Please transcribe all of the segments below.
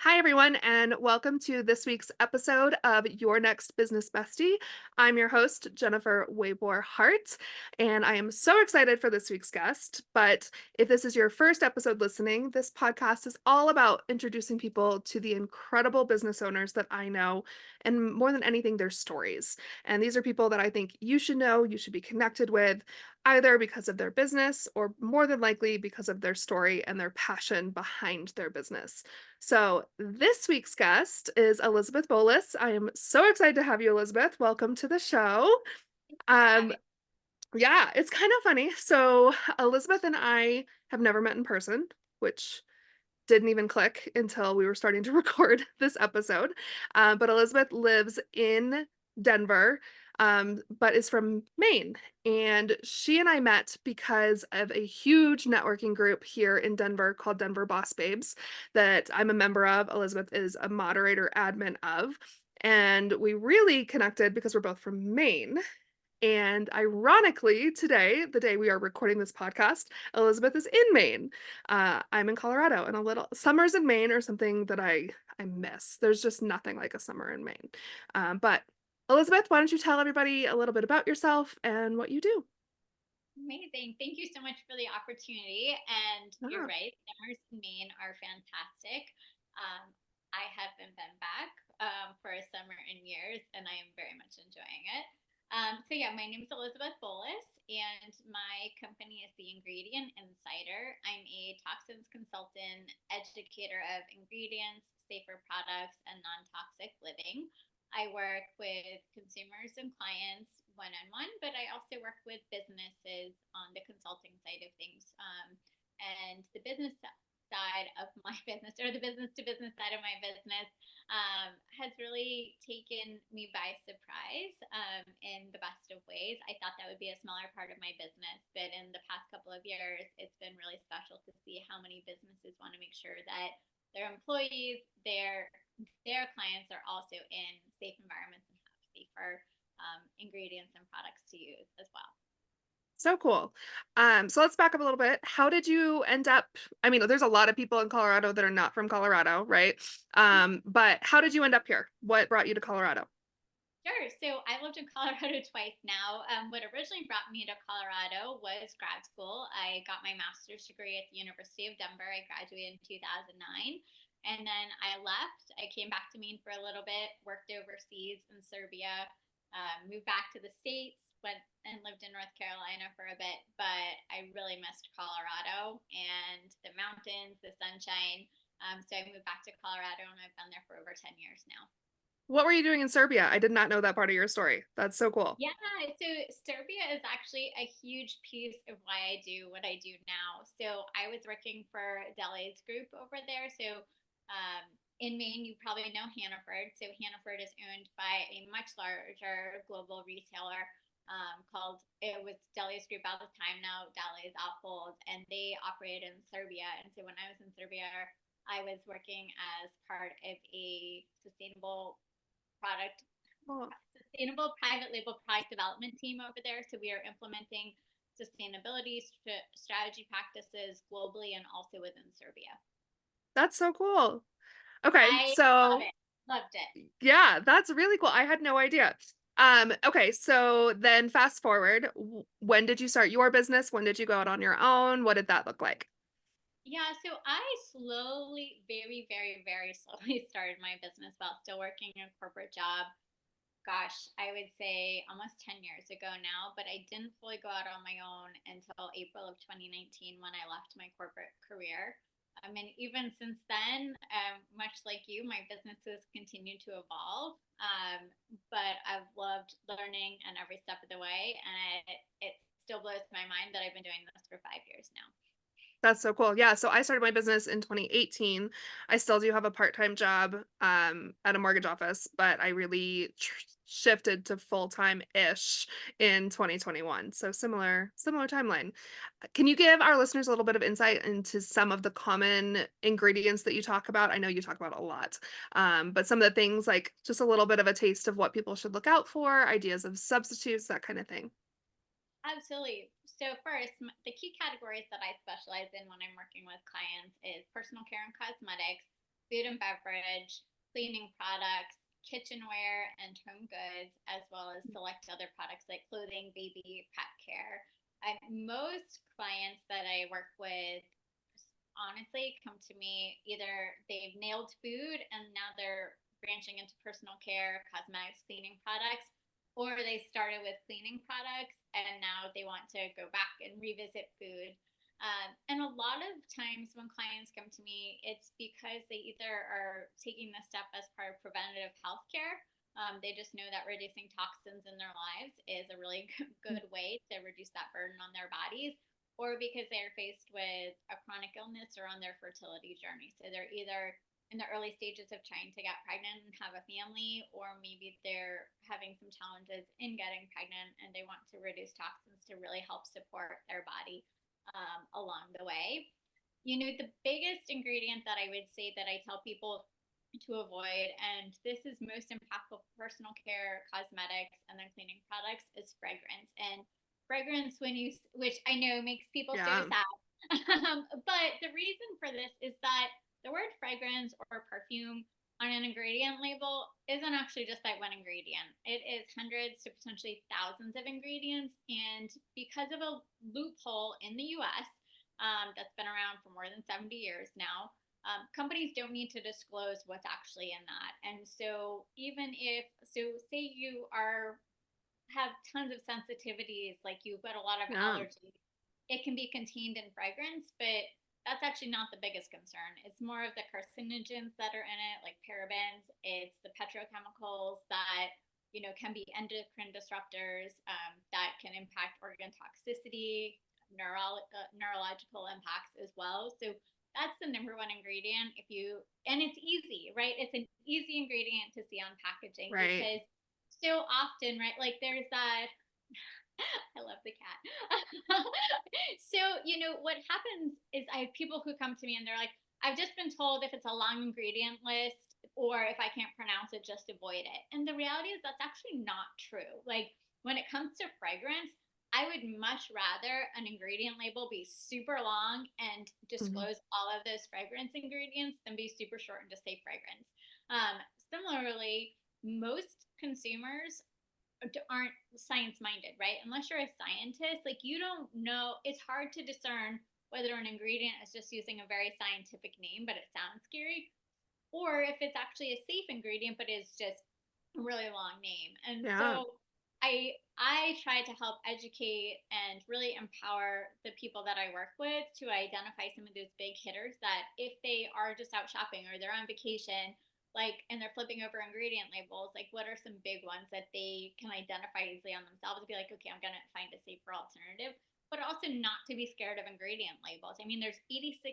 Hi, everyone, and welcome to this week's episode of Your Next Business Bestie. I'm your host, Jennifer Waybor Hart, and I am so excited for this week's guest. But if this is your first episode listening, this podcast is all about introducing people to the incredible business owners that I know, and more than anything, their stories. And these are people that I think you should know, you should be connected with, either because of their business or more than likely because of their story and their passion behind their business. So, this week's guest is Elizabeth Boulos. I am so excited to have you, Elizabeth. Welcome to the show. For Um, having yeah, it's kind of funny. So, Elizabeth and I have never met in person, which didn't even click until we were starting to record this episode. But Elizabeth lives in Denver, but is from Maine. And she and I met because of a huge networking group here in Denver called Denver Boss Babes that I'm a member of. Elizabeth is a moderator admin of. And we really connected because we're both from Maine. And ironically, today, the day we are recording this podcast, Elizabeth is in Maine. I'm in Colorado, and a little summers in Maine are something that I miss. There's just nothing like a summer in Maine. But Elizabeth, why don't you tell everybody a little bit about yourself and what you do? amazing. Thank you so much for the opportunity. And you're Ah, right, summers in Maine are fantastic. Um, I haven't been back for a summer in years, and I am very much enjoying it. So my name is Elizabeth Boulos, and my company is the Ingredient Insider. I'm a toxins consultant, educator of ingredients, safer products, and non-toxic living. I work with consumers and clients one on one, but I also work with businesses on the consulting side of things. And the business side of my business, or the business to business side of my business, has really taken me by surprise in the best of ways. I thought that would be a smaller part of my business, but in the past couple of years, it's been really special to see how many businesses want to make sure that their employees, their clients are also in safe environments and have safer ingredients and products to use as well. so cool. So let's back up a little bit. How did you end up? I mean, there's a lot of people in Colorado that are not from Colorado, right? But how did you end up here? What brought you to Colorado? Sure. So I lived in Colorado twice now. What originally brought me to Colorado was grad school. I got my master's degree at the University of Denver. I graduated in 2009. And then I left. I came back to Maine for a little bit, worked overseas in Serbia, moved back to the States, went and lived in North Carolina for a bit. But I really missed Colorado and the mountains, the sunshine. So I moved back to Colorado, and I've been there for over 10 years now. What were you doing in Serbia? I did not know that part of your story. That's so cool. Yeah, so Serbia is actually a huge piece of why I do what I do now. So I was working for Dele's group over there. So in Maine, you probably know Hannaford. So Hannaford is owned by a much larger global retailer called, it was Dele's group at the time. Now Dele is Apple, and they operated in Serbia. And so when I was in Serbia, I was working as part of a product Cool. sustainable private label product development team over there. So we are implementing sustainability strategy practices globally and also within Serbia. That's so cool. Okay, I love so it. Loved it. yeah, that's really cool. I had no idea. Okay, so then fast forward, when did you start your business? When did you go out on your own? What did that look like? Yeah, so I slowly, very, very, very slowly started my business while still working a corporate job. Gosh, I would say almost 10 years ago now, but I didn't fully go out on my own until April of 2019 when I left my corporate career. I mean, even since then, much like you, my business has continued to evolve. But I've loved learning and every step of the way. And it still blows my mind that I've been doing this for 5 years now. That's so cool. Yeah, so I started my business in 2018. I still do have a part-time job at a mortgage office, but I really shifted to full-time-ish in 2021. So similar timeline. Can you give our listeners a little bit of insight into some of the common ingredients that you talk about? I know you talk about a lot, but some of the things like just a little bit of a taste of what people should look out for, ideas of substitutes, that kind of thing. Absolutely. So first, the key categories that I specialize in when I'm working with clients is personal care and cosmetics, food and beverage, cleaning products, kitchenware, and home goods, as well as select other products like clothing, baby, pet care. Most clients that I work with honestly come to me either they've nailed food and now they're branching into personal care, cosmetics, cleaning products, or they started with cleaning products and now they want to go back and revisit food. And a lot of times when clients come to me, it's because they either are taking this step as part of preventative health care. They just know that reducing toxins in their lives is a really good way to reduce that burden on their bodies, or because they're faced with a chronic illness or on their fertility journey. So they're either in the early stages of trying to get pregnant and have a family, or maybe they're having some challenges in getting pregnant and they want to reduce toxins to really help support their body along the way. The biggest ingredient that I would say that I tell people to avoid, and this is most impactful for personal care, cosmetics, and then cleaning products, is fragrance. And fragrance, which I know makes people so Yeah. sad. But the reason for this is that the word fragrance or perfume on an ingredient label isn't actually just that one ingredient. It is hundreds to potentially thousands of ingredients. And because of a loophole in the US that's been around for more than 70 years now, companies don't need to disclose what's actually in that. And so, say you have tons of sensitivities, like you've got a lot of Yeah. allergies, it can be contained in fragrance, but that's actually not the biggest concern. It's more of the carcinogens that are in it, like parabens. It's the petrochemicals that can be endocrine disruptors that can impact organ toxicity, neurological impacts as well. So that's the number one ingredient. And it's easy, right? It's an easy ingredient to see on packaging Right. because so often, right? Like there's that. I love the cat. So, what happens is I have people who come to me and they're like, I've just been told if it's a long ingredient list or if I can't pronounce it, just avoid it. And the reality is that's actually not true. Like when it comes to fragrance, I would much rather an ingredient label be super long and Mhm. disclose all of those fragrance ingredients than be super short and just say fragrance. Similarly, most consumers aren't science minded, right? Unless you're a scientist, like you don't know, it's hard to discern whether an ingredient is just using a very scientific name, but it sounds scary, or if it's actually a safe ingredient, but is just a really long name. And Yeah. so I try to help educate and really empower the people that I work with to identify some of those big hitters that if they are just out shopping or they're on vacation, like and they're flipping over ingredient labels, like what are some big ones that they can identify easily on themselves and be like, okay, I'm gonna find a safer alternative, but also not to be scared of ingredient labels. I mean, there's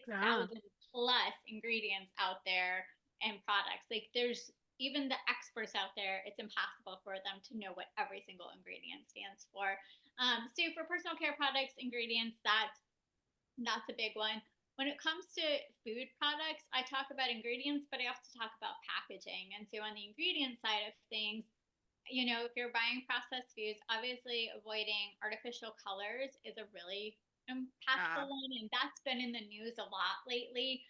Yeah. 86,000 plus ingredients out there and products. Like there's even the experts out there, it's impossible for them to know what every single ingredient stands for. So for personal care products, ingredients, that's a big one. When it comes to food products, I talk about ingredients, but I also talk about packaging. And so on the ingredient side of things, if you're buying processed foods, obviously avoiding artificial colors is a really impactful Yeah. one. And that's been in the news a lot lately.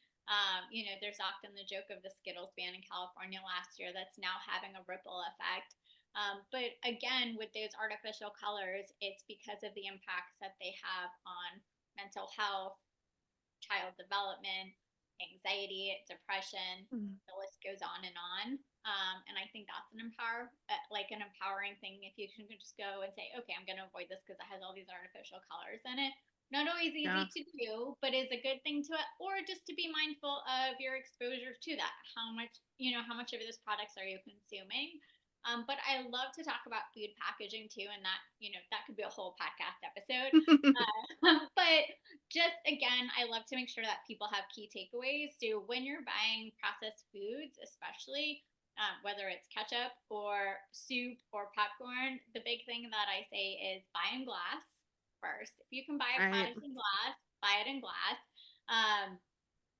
There's often the joke of the Skittles ban in California last year that's now having a ripple effect. But again, with those artificial colors, it's because of the impacts that they have on mental health, child development, anxiety, depression. Mhm. The list goes on and on. And I think that's an empowering thing. If you can just go and say, okay, I'm going to avoid this because it has all these artificial colors in it. Not always Yeah. easy to do, but is a good thing to, or just to be mindful of your exposure to that. How much of those products are you consuming? But I love to talk about food packaging too, and that could be a whole podcast episode. But just again, I love to make sure that people have key takeaways. So when you're buying processed foods, especially whether it's ketchup or soup or popcorn, the big thing that I say is buy in glass first. If you can buy a Right. product in glass, buy it in glass. Um,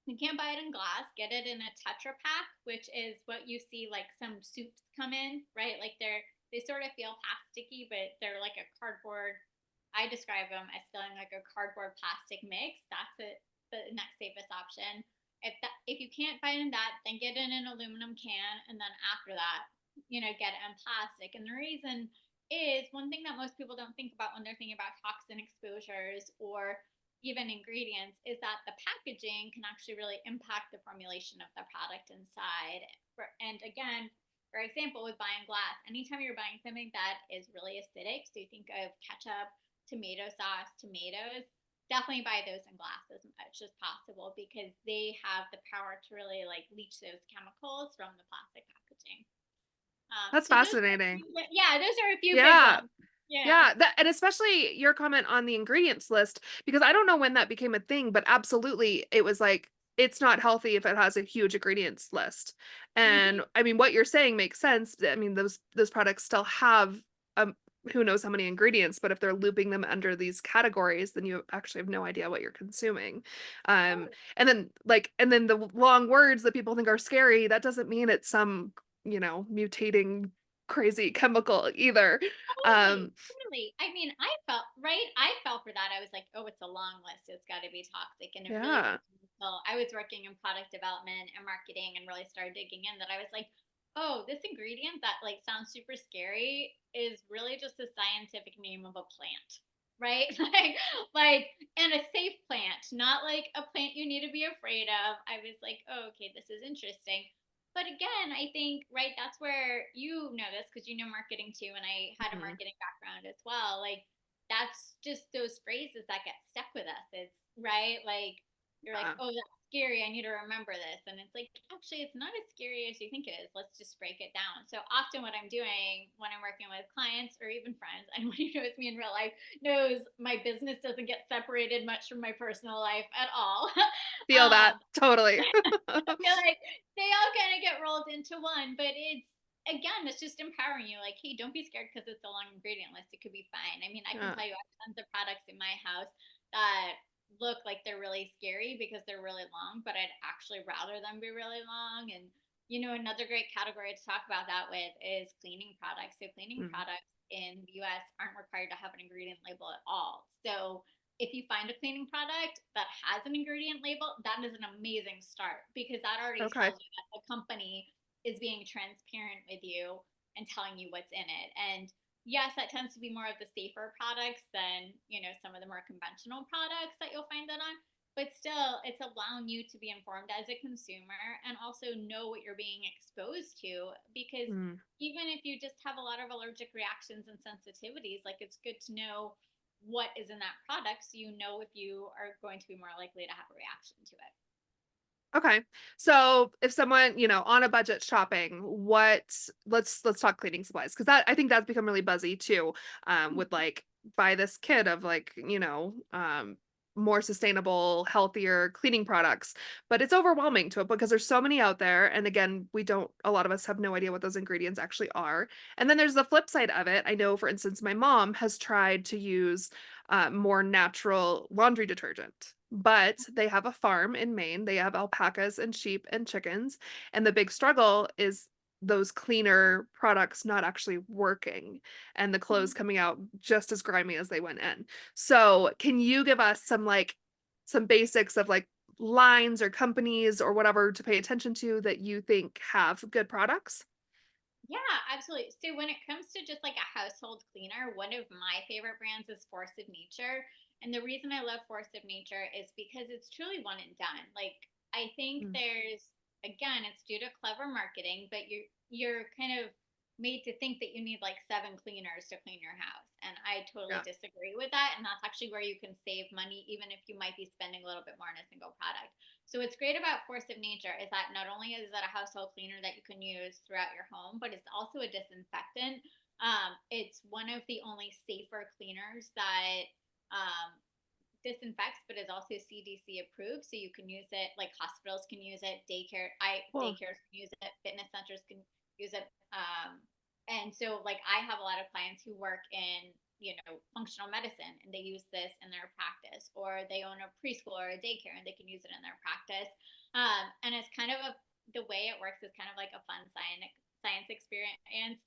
you can't buy it in glass. Get it in a Tetra Pak, which is what you see like some soups come in, right? Like they sort of feel plasticky, but they're like a cardboard. I describe them as feeling like a cardboard plastic mix. That's the next safest option. If you can't find that, then get in an aluminum can, and then after that, get it in plastic. And the reason is one thing that most people don't think about when they're thinking about toxin exposures or even ingredients is that the packaging can actually really impact the formulation of the product inside. And again, for example, with buying glass, anytime you're buying something that is really acidic, so you think of ketchup, tomato sauce, tomatoes, definitely buy those in glass as much as possible because they have the power to really like leach those chemicals from the plastic packaging. That's So those are, fascinating. yeah, those are a few big Yeah. ones. Yeah. Yeah, that and especially your comment on the ingredients list, because I don't know when that became a thing, but absolutely it was like, it's not healthy if it has a huge ingredients list. And Hmm. I mean, what you're saying makes sense. I mean, those products still have who knows how many ingredients, but if they're looping them under these categories, then you actually have no idea what you're consuming. Totally. And then the long words that people think are scary, that doesn't mean it's some, mutating crazy chemical either. Totally, Um, totally. I mean, I felt right. I fell for that. I was like, oh, it's a long list. It's got to be toxic. And it really yeah. wasn't until I was working in product development and marketing and really started digging in that I was like, oh, this ingredient that like sounds super scary is really just a scientific name of a plant. Right? And a safe plant, not like a plant you need to be afraid of. I was like, oh, okay, this is interesting. But again, I think, right, that's where you know this because you know marketing too. And I had a Mhm. marketing background as well. Like, that's just those phrases that get stuck with us. It's right. Like, you're like, Yeah. oh, that's scary. I need to remember this. And it's like, actually, it's not as scary as you think it is. Let's just break it down. So often, what I'm doing when I'm working with clients or even friends, anyone who knows me in real life knows my business doesn't get separated much from my personal life at all. Feel that. Totally. I feel like they all kind of get rolled into one, but it's just empowering you. Like, hey, don't be scared because it's a long ingredient list. It could be fine. I mean, I can Yeah. tell you I have tons of products in my house that look like they're really scary because they're really long, but I'd actually rather them be really long. And another great category to talk about that with is cleaning products. So cleaning Mm. products in the US aren't required to have an ingredient label at all. So if you find a cleaning product that has an ingredient label, that is an amazing start because that already Okay. tells you that the company is being transparent with you and telling you what's in it. And yes, that tends to be more of the safer products than, some of the more conventional products that you'll find that on. But still, it's allowing you to be informed as a consumer and also know what you're being exposed to because Mm. even if you just have a lot of allergic reactions and sensitivities, like it's good to know what is in that product so you know if you are going to be more likely to have a reaction to it. Okay. So if someone, on a budget shopping, let's talk cleaning supplies because that I think that's become really buzzy too. With like buy this kit of like, more sustainable, healthier cleaning products. But it's overwhelming to it because there's so many out there. And again, a lot of us have no idea what those ingredients actually are. And then there's the flip side of it. I know, for instance, my mom has tried to use more natural laundry detergent. But they have a farm in Maine. They have alpacas and sheep and chickens. And the big struggle is those cleaner products not actually working and the clothes coming out just as grimy as they went in. So, can you give us some basics of like lines or companies or whatever to pay attention to that you think have good products? Yeah, absolutely. So when it comes to just like a household cleaner, one of my favorite brands is Force of Nature. And the reason I love Force of Nature is because it's truly one and done. Like I think Mm. there's again, it's due to clever marketing, but you're kind of made to think that you need like seven cleaners to clean your house. And I totally Yeah. disagree with that. And that's actually where you can save money, even if you might be spending a little bit more on a single product. So what's great about Force of Nature is that not only is it a household cleaner that you can use throughout your home, but it's also a disinfectant. It's one of the only safer cleaners that disinfects, but is also CDC approved. So you can use it, like hospitals can use it, Cool. daycares can use it, fitness centers can use it. And so like I have a lot of clients who work in functional medicine and they use this in their practice, or they own a preschool or a daycare and they can use it in their practice. And it's kind of the way it works is kind of like a fun science experience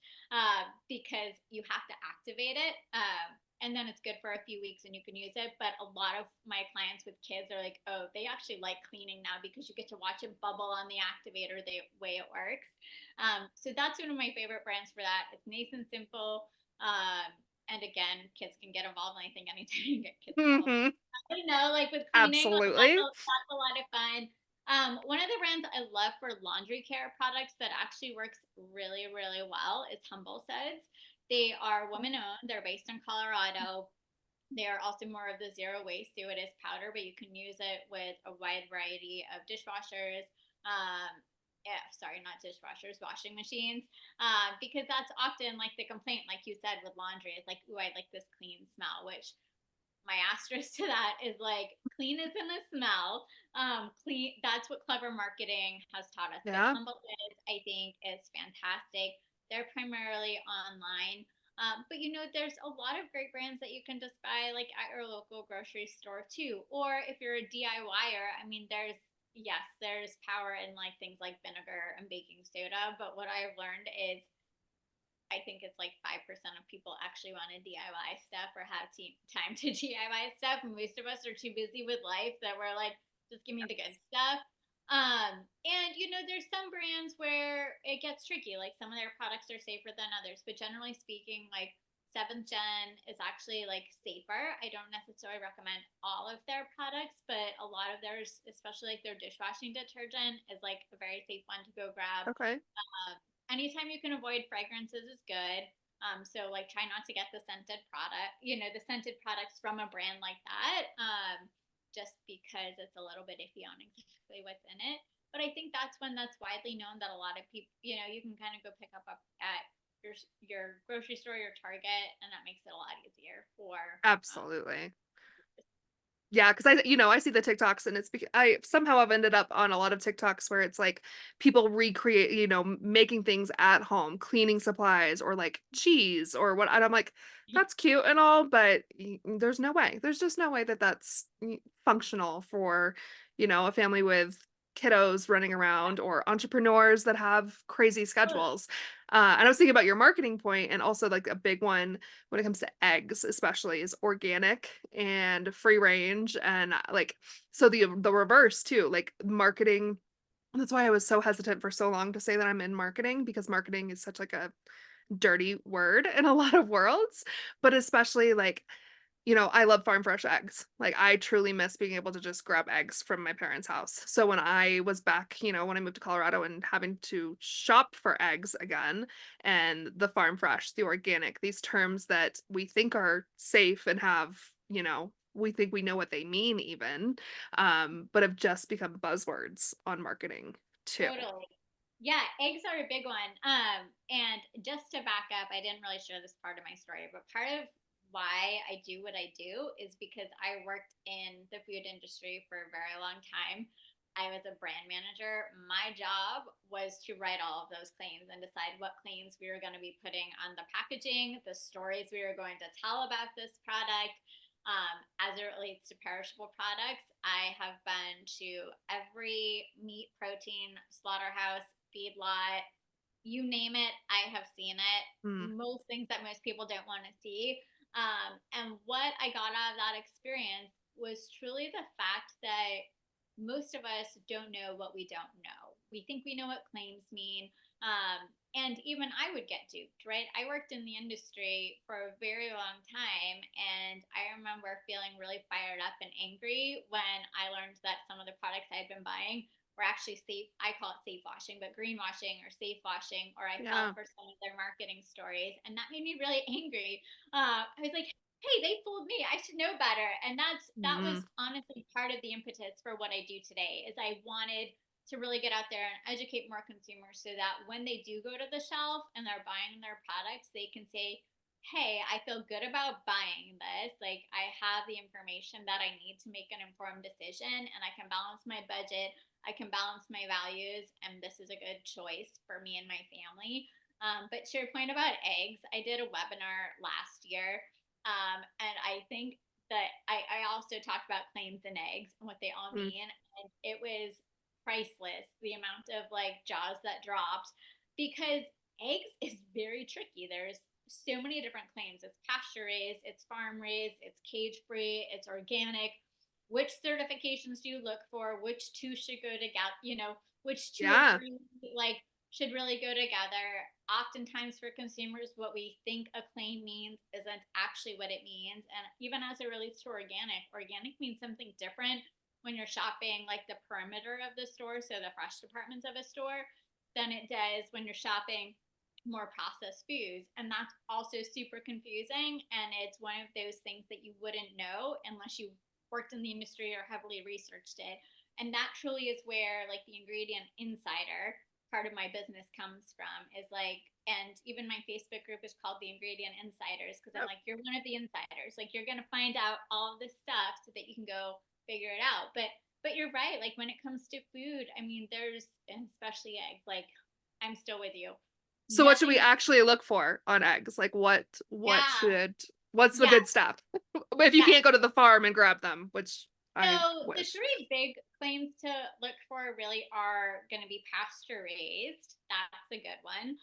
because you have to activate it. and then it's good for a few weeks and you can use it. But a lot of my clients with kids are like, oh, they actually like cleaning now because you get to watch it bubble on the activator the way it works. So that's one of my favorite brands for that. It's nice and simple. And again, kids can get involved. And I think anytime you get kids involved, Mhm. like with cleaning, like Absolutely. that's a lot of fun. One of the brands I love for laundry care products that actually works really, really well is Humble Suds. They are woman owned. They're based in Colorado. They are also more of the zero waste. So it is powder, but you can use it with a wide variety of dishwashers. Yeah, sorry, not dishwashers, washing machines. Because that's often like the complaint, like you said, with laundry. It's like, ooh, I like this clean smell, which my asterisk to that is like clean isn't a smell. Clean, that's what clever marketing has taught us. But Yeah. Humble is, I think, is fantastic. They're primarily online. But there's a lot of great brands that you can just buy like at your local grocery store too. Or if you're a DIYer, I mean, there's power in like things like vinegar and baking soda. But what I've learned is I think it's like 5% of people actually want to DIY stuff or have time to DIY stuff. Most of us are too busy with life that we're like, just give me the good Yes. stuff. And there's some brands where it gets tricky. Like some of their products are safer than others, but generally speaking, like Seventh Gen is actually like safer. I don't necessarily recommend all of their products, but a lot of theirs, especially like their dishwashing detergent, is like a very safe one to go grab. Okay. Anytime you can avoid fragrances is good. So like try not to get the scented the scented products from a brand like that, just because it's a little bit iffy on exactly what's in it. But I think that's one that's widely known that a lot of people, you can kind of go pick up at your grocery store, your Target, and that makes it a lot easier for um, Absolutely. Yeah, because I see the TikToks and I somehow I've ended up on a lot of TikToks where it's like people recreate, making things at home, cleaning supplies or like cheese or what, and I'm like, that's cute and all, but there's no way. There's just no way that that's functional for, a family with kiddos running around or entrepreneurs that have crazy totally. schedules. And I was thinking about your marketing point and also like a big one when it comes to eggs especially is organic and free range and like so the reverse too like marketing. That's why I was so hesitant for so long to say that I'm in marketing because marketing is such like a dirty word in a lot of worlds, but especially like I love farm fresh eggs. Like, I truly miss being able to just grab eggs from my parents' house. So when I was back, when I moved to Colorado and having to shop for eggs again, and the farm fresh, the organic, these terms that we think are safe and have, we think we know what they mean even, but have just become buzzwords on marketing too. Totally. Yeah, eggs are a big one. And just to back up, I didn't really share this part of my story, but part of why I do what I do is because I worked in the food industry for a very long time. I was a brand manager. My job was to write all of those claims and decide what claims we were going to be putting on the packaging, the stories we were going to tell about this product, as it relates to perishable products. I have been to every meat, protein, slaughterhouse, feedlot, you name it, I have seen it. Mm, Most things that most people don't want to see. And what I got out of that experience was truly the fact that most of us don't know what we don't know. We think we know what claims mean. And even I would get duped, right? I worked in the industry for a very long time, and I remember feeling really fired up and angry when I learned that some of the products I'd been buying were actually safe. I call it safe washing, but greenwashing or safe washing, or I fell yeah. for some of their marketing stories. And that made me really angry. I was like, hey, they fooled me. I should know better. And that Mm, was honestly part of the impetus for what I do today is I wanted to really get out there and educate more consumers so that when they do go to the shelf and they're buying their products, they can say, hey, I feel good about buying this. Like, I have the information that I need to make an informed decision and I can balance my budget. I can balance my values, and this is a good choice for me and my family. But to your point about eggs, I did a webinar last year, and I think that I also talked about claims and eggs and what they all mm, mean, and it was priceless the amount of like jaws that dropped because eggs is very tricky. There's so many different claims. It's pasture raised, it's farm raised, it's cage free, it's organic. Which certifications do you look for? Which two should go together? Which two or Yeah. three like should really go together. Oftentimes for consumers, what we think a claim means isn't actually what it means. And even as it relates to organic means something different when you're shopping like the perimeter of the store, so the fresh departments of a store, than it does when you're shopping more processed foods. And that's also super confusing. And it's one of those things that you wouldn't know unless you worked in the industry or heavily researched it. And that truly is where like the ingredient insider part of my business comes from, is like, and even my Facebook group is called the ingredient insiders, because I'm Yep. like, you're one of the insiders, like you're going to find out all of this stuff so that you can go figure it out. But you're right, like when it comes to food, I mean, there's, and especially eggs, like I'm still with you. So what should we Nothing. actually look for on eggs? Like Yeah. what's the Yeah. good stuff? If you Yes. can't go to the farm and grab them, which I So the wish. three big claims to look for really are going to be pasture raised. That's a good one.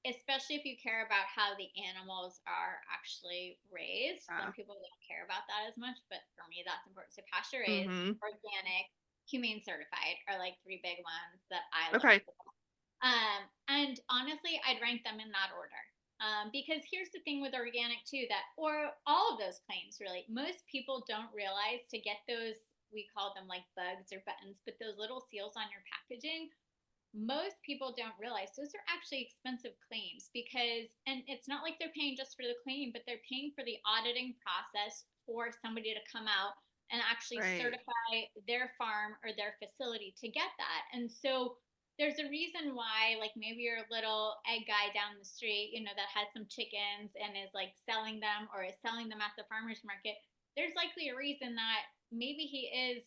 Especially if you care about how the animals are actually raised. Yeah. Some people don't care about that as much, but for me, that's important. So pasture raised, Mhm. organic, humane certified are like three big ones that I look Okay. for. And honestly, I'd rank them in that order. Because here's the thing with organic too, that, or all of those claims really, most people don't realize to get those, we call them like bugs or buttons, but those little seals on your packaging, most people don't realize those are actually expensive claims, because, and it's not like they're paying just for the claim, but they're paying for the auditing process for somebody to come out and actually Right. certify their farm or their facility to get that. And so there's a reason why, like maybe your little egg guy down the street, that has some chickens and is like selling them or is selling them at the farmer's market, there's likely a reason that maybe he is,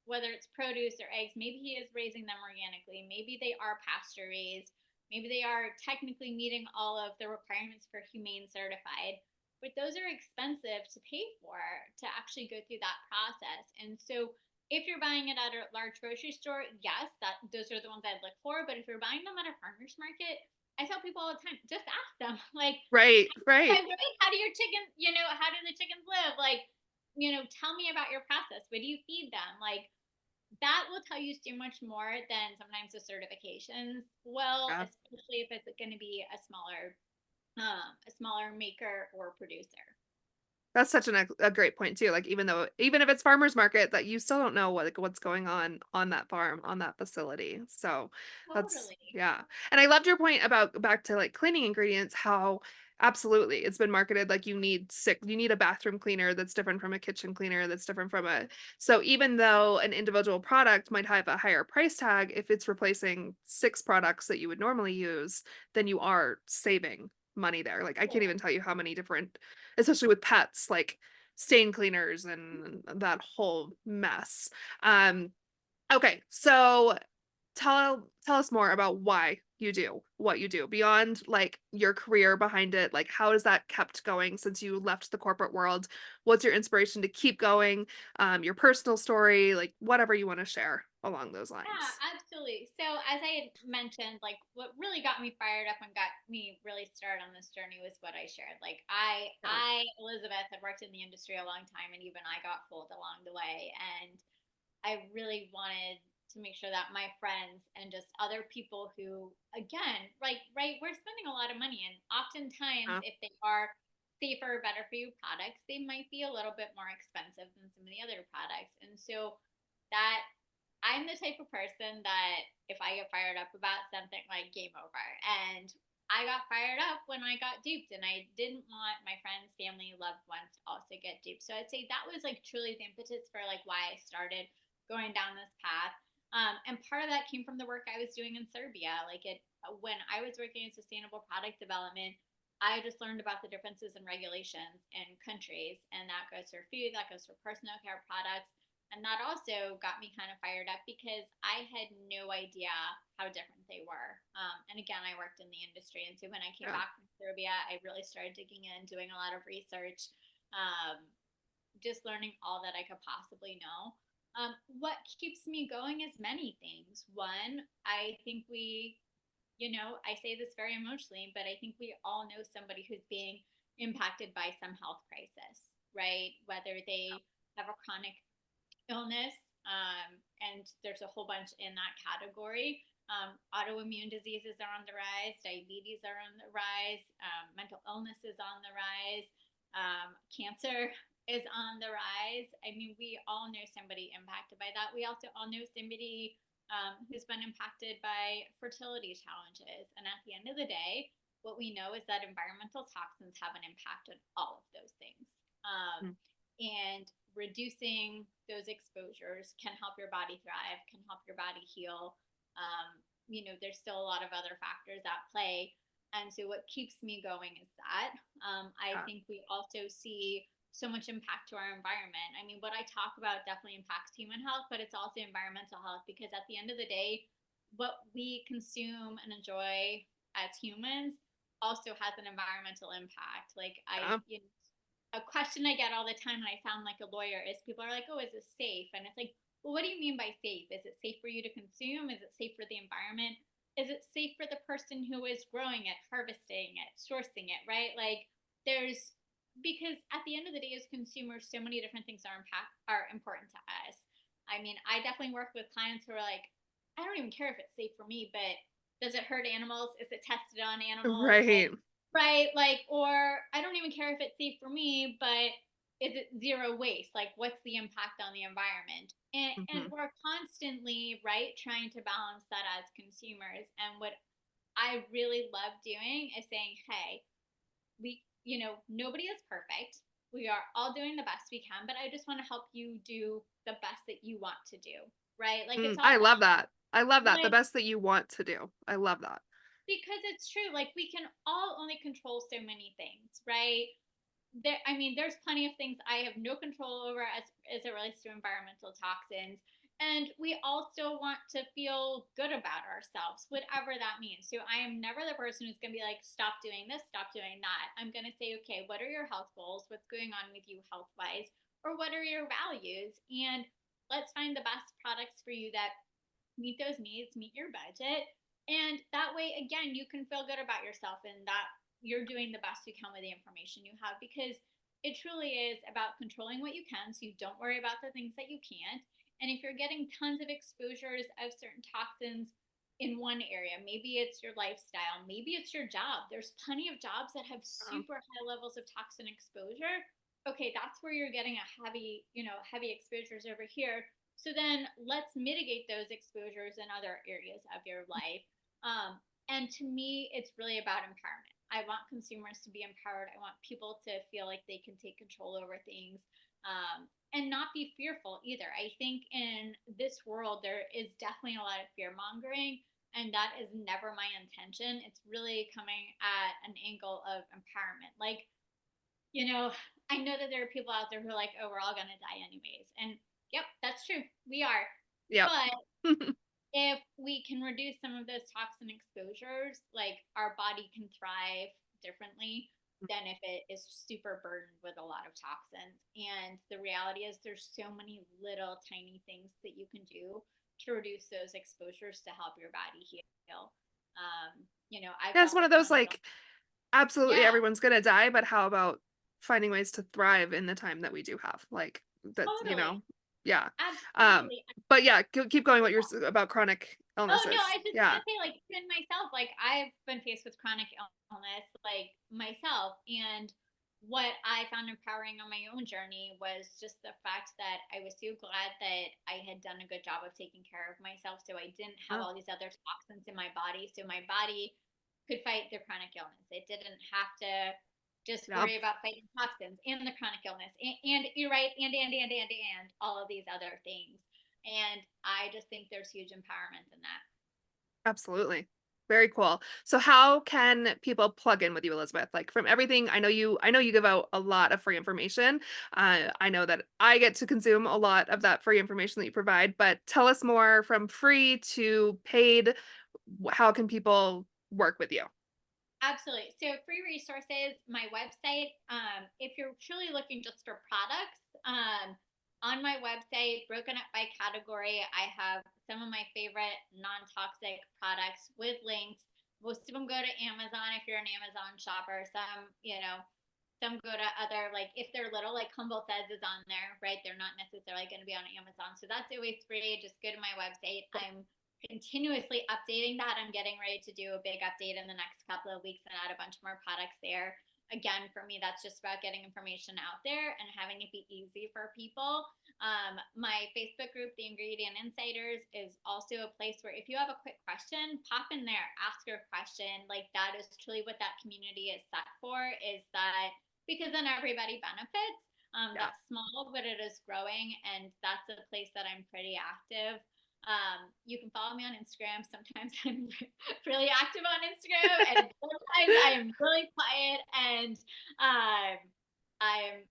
whether it's produce or eggs, maybe he is raising them organically. Maybe they are pasture raised. Maybe they are technically meeting all of the requirements for humane certified. But those are expensive to pay for to actually go through that process. And so if you're buying it at a large grocery store, yes, that those are the ones I'd look for. But if you're buying them at a farmer's market, I tell people all the time, just ask them, like, Right, right. how do your chickens, how do the chickens live? Like, tell me about your process. What do you feed them? Like, that will tell you so much more than sometimes the certifications. Well, Yeah. especially if it's going to be a smaller maker or producer. That's such a great point too. Like even if it's farmers market, that you still don't know what's going on that farm, on that facility. So that's Totally. yeah. And I loved your point about back to like cleaning ingredients, how absolutely it's been marketed like you need a bathroom cleaner that's different from a kitchen cleaner that's different from a so even though an individual product might have a higher price tag, if it's replacing six products that you would normally use, then you are saving money there. Like I can't even tell you how many different, especially with pets, like stain cleaners and that whole mess. Um, okay, so tell us more about why you do what you do beyond like your career behind it. Like how has that kept going since you left the corporate world? What's your inspiration to keep going? Your personal story, like whatever you want to share along those Yeah, lines. absolutely. So as I had mentioned, like what really got me fired up and got me really started on this journey was what I shared. Like Yeah. Elizabeth, had worked in the industry a long time, and even I got fooled along the way. And I really wanted to make sure that my friends and just other people who, again, like, right, we're spending a lot of money, and oftentimes Yeah. if they are safer, better for you products, they might be a little bit more expensive than some of the other products. And so that, I'm the type of person that if I get fired up about something, like game over. And I got fired up when I got duped, and I didn't want my friends, family, loved ones to also get duped. So I'd say that was like truly the impetus for like why I started going down this path. And part of that came from the work I was doing in Serbia. Like when I was working in sustainable product development, I just learned about the differences in regulations in countries, and that goes for food, that goes for personal care products. And that also got me kind of fired up because I had no idea how different they were. And again, I worked in the industry. And so when I came Yeah. back from Serbia, I really started digging in, doing a lot of research, um, just learning all that I could possibly know. What keeps me going is many things. One, I think we I say this very emotionally, but I think we all know somebody who's being impacted by some health crisis, right? Whether they have a chronic illness, and there's a whole bunch in that category. Autoimmune diseases are on the rise, diabetes are on the rise, mental illness is on the rise, cancer is on the rise. I mean, we all know somebody impacted by that. We also all know somebody who's been impacted by fertility challenges. And at the end of the day, what we know is that environmental toxins have an impact on all of those things. Mm. And reducing those exposures can help your body thrive, can help your body heal. There's still a lot of other factors at play. And so, what keeps me going is that I Yeah. think we also see so much impact to our environment. I mean, what I talk about definitely impacts human health, but it's also environmental health because at the end of the day, what we consume and enjoy as humans also has an environmental impact. Like Yeah. a question I get all the time, and I sound like a lawyer, is people are like, "Oh, is this safe?" And it's like, well, what do you mean by safe? Is it safe for you to consume? Is it safe for the environment? Is it safe for the person who is growing it, harvesting it, sourcing it, right? Like there's because at the end of the day, as consumers, so many different things are important to us. I mean, I definitely work with clients who are like, I don't even care if it's safe for me, but does it hurt animals? Is it tested on animals? Like, Right. right? Like, or I don't even care if it's safe for me, but is it zero waste? Like, what's the impact on the environment? And Hmm. we're constantly, right, trying to balance that as consumers. And what I really love doing is saying, hey, nobody is perfect. We are all doing the best we can, but I just want to help you do the best that you want to do, right? Like, it's all I love about, that. I love that. The like, best that you want to do. I love that. because it's true. Like, we can all only control so many things, right? There's plenty of things I have no control over as it relates to environmental toxins. And we all still want to feel good about ourselves, whatever that means. So I am never the person who's going to be like, stop doing this, stop doing that. I'm going to say, okay, what are your health goals? What's going on with you health wise? Or what are your values? And let's find the best products for you that meet those needs, meet your budget. And that way, again, you can feel good about yourself and that you're doing the best you can with the information you have because it truly is about controlling what you can so you don't worry about the things that you can't. And if you're getting tons of exposures of certain toxins in one area, maybe it's your lifestyle, maybe it's your job. There's plenty of jobs that have Um, super high levels of toxin exposure. Okay, that's where you're getting a heavy exposures over here. So then let's mitigate those exposures in other areas of your life. And to me, it's really about empowerment. I want consumers to be empowered. I want people to feel like they can take control over things, and not be fearful either. I think in this world, there is definitely a lot of fear mongering, and that is never my intention. It's really coming at an angle of empowerment. Like, you know, I know that there are people out there who are like, oh, we're all going to die anyways. And yep, that's true. We are. yep. But if we can reduce some of those toxin exposures, like our body can thrive differently than if it is super burdened with a lot of toxins. And the reality is, there's so many little tiny things that you can do to reduce those exposures to help your body heal. I've Yeah, it's dealt one with of those chronic like illness. absolutely Yeah, everyone's gonna die, but how about finding ways to thrive in the time that we do have? Like totally. yeah. Um, Absolutely. but yeah, keep going what you're about chronic Oh no, illnesses. I was just Yeah. gonna say, like, even myself, like I've been faced with chronic illness, like myself, and what I found empowering on my own journey was just the fact that I was so glad that I had done a good job of taking care of myself, so I didn't have Yeah. all these other toxins in my body, so my body could fight the chronic illness. It didn't have to just Yeah. worry about fighting toxins and the chronic illness, and you're right, and all of these other things. And I just think there's huge empowerment in that. Absolutely. Very cool. So how can people plug in with you, Elizabeth? Like from everything, I know you give out a lot of free information. I know that I get to consume a lot of that free information that you provide, but tell us more from free to paid. How can people work with you? Absolutely. So free resources, my website. If you're truly looking just for products, on my website, broken up by category, I have some of my favorite non-toxic products with links. Most of them go to Amazon if you're an Amazon shopper. Some go to other, like if they're little, like Humble Says is on there, right? They're not necessarily going to be on Amazon. So that's always free. Just go to my website. I'm continuously updating that. I'm getting ready to do a big update in the next couple of weeks and add a bunch more products there. Again, for me, that's just about getting information out there and having it be easy for people. My Facebook group, The Ingredient Insiders, is also a place where if you have a quick question, pop in there, ask your question. Like that is truly what that community is set for, is that because then everybody benefits. Yeah. That's small, but it is growing, and that's a place that I'm pretty active. You can follow me on Instagram. Sometimes I'm really active on Instagram, and sometimes I am really quiet, and I'm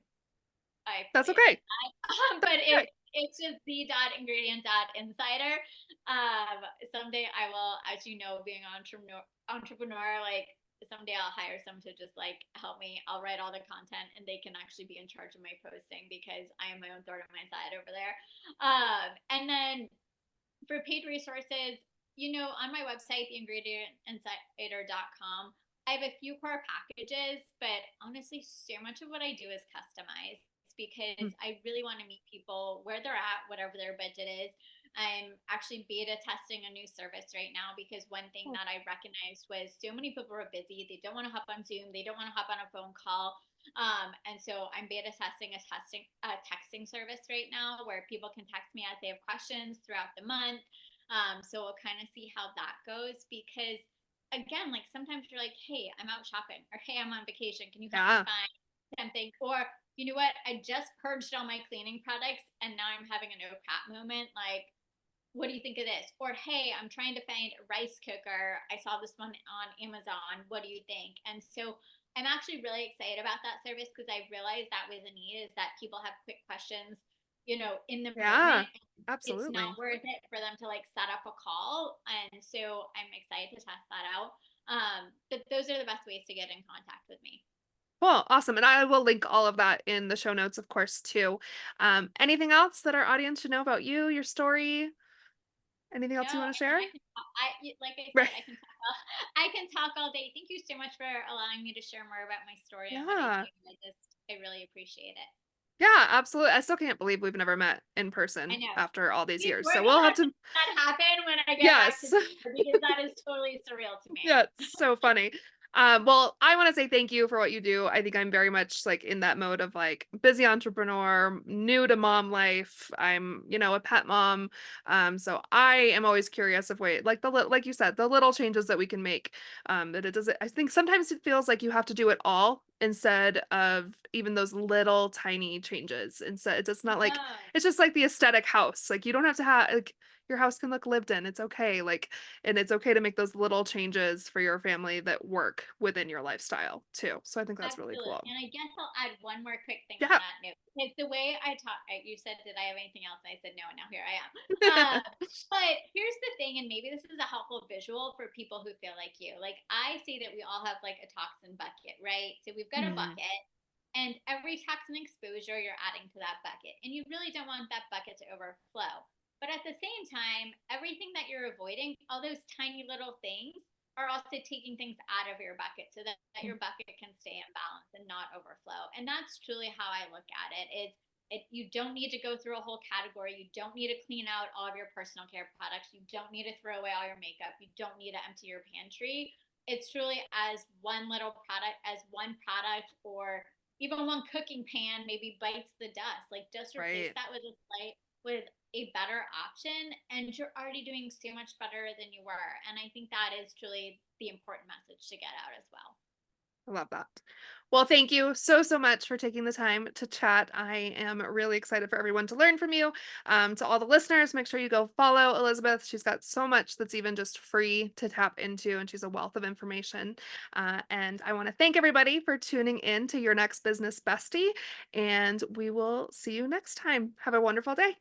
I That's fully admit okay. that. But Right. it's just the dot ingredient dot insider. Someday I will, as you know, being an entrepreneur, like someday I'll hire some to just like help me. I'll write all the content and they can actually be in charge of my posting because I am my own thorn in my side over there. And then for paid resources, on my website, theingredientinsider.com, I have a few core packages, but honestly, so much of what I do is customized Mm. because I really want to meet people where they're at, whatever their budget is. I'm actually beta testing a new service right now because one thing Oh, that I recognized was so many people are busy. They don't want to hop on Zoom. They don't want to hop on a phone call. And so I'm beta testing a texting service right now where people can text me as they have questions throughout the month. So we'll kind of see how that goes because again, like sometimes you're like, hey, I'm out shopping, or hey, I'm on vacation. Can you help me yeah. find something? Or you know what? I just purged all my cleaning products and now I'm having a no pat moment. Like, what do you think of this? Or, hey, I'm trying to find a rice cooker. I saw this one on Amazon. What do you think? And so I'm actually really excited about that service because I realized that was a need, is that people have quick questions, in the Yeah. moment. It's not Absolutely. worth it for them to like set up a call. And so I'm excited to test that out. But those are the best ways to get in contact with me. Cool. Awesome. And I will link all of that in the show notes, of course, too. Anything else that our audience should know about you, your story? Anything No, else you want to I mean, share? like I Right. said, I can talk I can talk all day. Thank you so much for allowing me to share more about my story and what I Yeah. do. I really appreciate it. Yeah, absolutely. I still can't believe we've never met in I person know. after all these years. We're So we'll gonna have have to to, make that happen when I get back to yes. Denver because that is totally surreal to me. Yeah, it's so funny. Well, I want to say thank you for what you do. I think I'm very much like in that mode of like busy entrepreneur, new to mom life. I'm, a pet mom. So I am always curious of way, like like you said, the little changes that we can make. That it doesn't. I think sometimes it feels like you have to do it all instead of even those little tiny changes. Instead, it's just not like No, it's just like the aesthetic house. Like you don't have to have like your house can look lived in. It's okay. Like and it's okay to make those little changes for your family that work within your lifestyle too. So I think that's really absolutely. cool. And I guess I'll add one more quick thing on Yeah. that note. Because the way I talk, you said, did I have anything else? And I said, no, and now here I am. But here's the thing, and maybe this is a helpful visual for people who feel like you. Like I see that we all have like a toxin bucket, right? So we've got a Hmm. bucket, and every toxin exposure you're adding to that bucket. And you really don't want that bucket to overflow. But at the same time, everything that you're avoiding, all those tiny little things, are also taking things out of your bucket so that your bucket can stay in balance and not overflow. And that's truly how I look at it. You don't need to go through a whole category. You don't need to clean out all of your personal care products. You don't need to throw away all your makeup. You don't need to empty your pantry. It's truly as one product, or even one cooking pan maybe bites the dust. Like just replace Right. that with a better option, and you're already doing so much better than you were. And I think that is truly the important message to get out as well. I love that. Well, thank you so, so much for taking the time to chat. I am really excited for everyone to learn from you. To all the listeners, make sure you go follow Elizabeth. She's got so much that's even just free to tap into, and she's a wealth of information. And I want to thank everybody for tuning in to your next business bestie. And we will see you next time. Have a wonderful day.